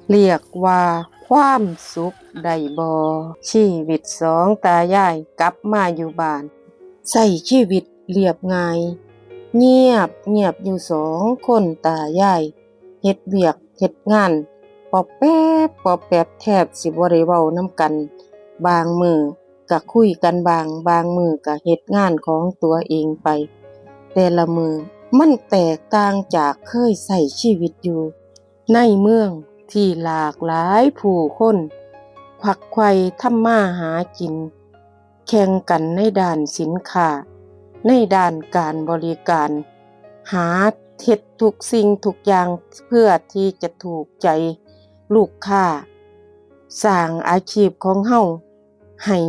เรียกว่าความสุขได้บ่ชีวิตสองตายายกลับมาอยู่บ้านใช้ชีวิตเรียบง่ายเงียบอยู่สองคนตายายเฮ็ดเวียกเฮ็ดงานปอแป๊บแทบสิบ่ได้เว้านำกันบางมื้อก็คุยกันบางมื้อก็เฮ็ดงานของตัวเองไปแต่ละมื้อมันแตกต่างจากเคยใช้ชีวิตอยู่ในเมืองที่หลากหลายผู้คนขวักไขว่ทำมาหากินแข่งกันในด้านสินค้าในด้านการบริการหาเฮ็ดทุกสิ่งทุกอย่างเพื่อที่จะถูกใจลูกค้าสร้างอาชีพของเฮาให้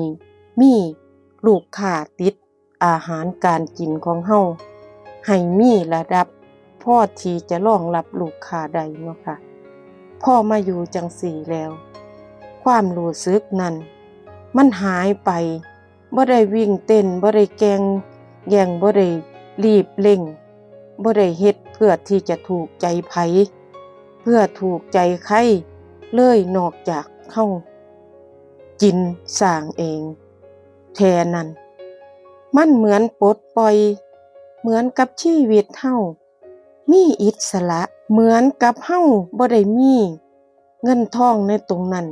มีลูกค้าติดอาหารการกินของเฮาให้มีระดับพอที่จะรองรับลูกค้าได้เนาะค่ะพอมาอยู่จังสี่แล้วความรู้สึกนั้นมันหายไปบ่ได้วิ่งเต้นบ่ได้แย่งบ่ได้รีบเร่งบ่ได้เฮ็ดเพื่อที่จะถูกใจไผเพื่อถูกใจใครเลยนอกจากเฮากินสร้างเองแท้นั้นมันเหมือนปลดปล่อยเหมือนกับชีวิตเฮามีอิสระเหมือนกับเฮาบ่ได้มีเงินทองในตรงนั้น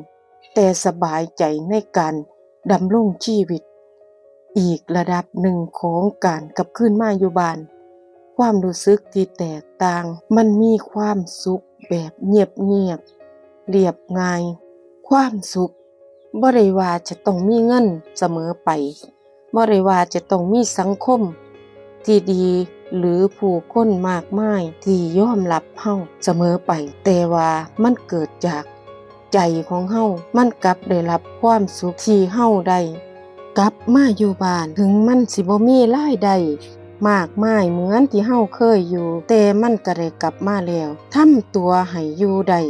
แต่สบายใจในการดำรงชีวิตอีกระดับหนึ่งของการกลับคืนมาอยู่บ้านความรู้สึกที่แตกต่างมันมีความสุขแบบเงียบเรียบง่ายความสุขบ่ได้ว่าจะต้องมีเงินเสมอไปบ่ได้ว่าจะต้องมีสังคมที่ดีหรือผู้คนมากมายที่ยอมรับเฮาเสมอไปแต่ว่ามันเกิดจากใจของเฮามันกลับได้รับความสุขที่เฮาได้กลับมาอยู่บ้านถึงมันสิบ่มีรายได้มากมายเหมือนที่เฮาเคยอยู่แต่มันก็ได้กลับมาแล้วทำตัวให้อยู่ได้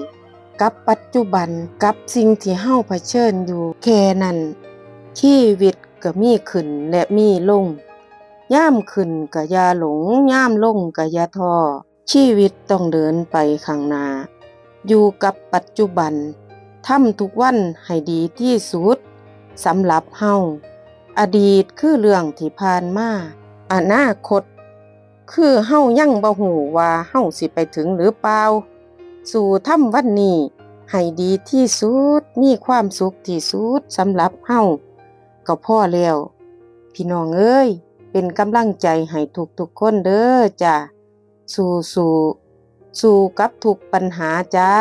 กับปัจจุบันกับสิ่งที่เฮาเผชิญอยู่แค่นั้นชีวิตก็มีขึ้นและมีลงยามขึ้นก็อย่าหลงยามลงก็อย่าท้อชีวิตต้องเดินไปข้างหน้าอยู่กับปัจจุบันทำทุกวันให้ดีที่สุดสำหรับเฮาอดีตคือเรื่องที่ผ่านมาอนาคตคือเฮายังบ่ฮู้ว่าเฮาสิไปถึงหรือเปล่าสู่ทำวันนี้ให้ดีที่สุดมีความสุขที่สุดสำหรับเฮาก็พอแล้วพี่น้องเอ้ยเป็นกำลังใจให้ทุกคนเด้อจ้ะสู้กับทุกปัญหาจ้า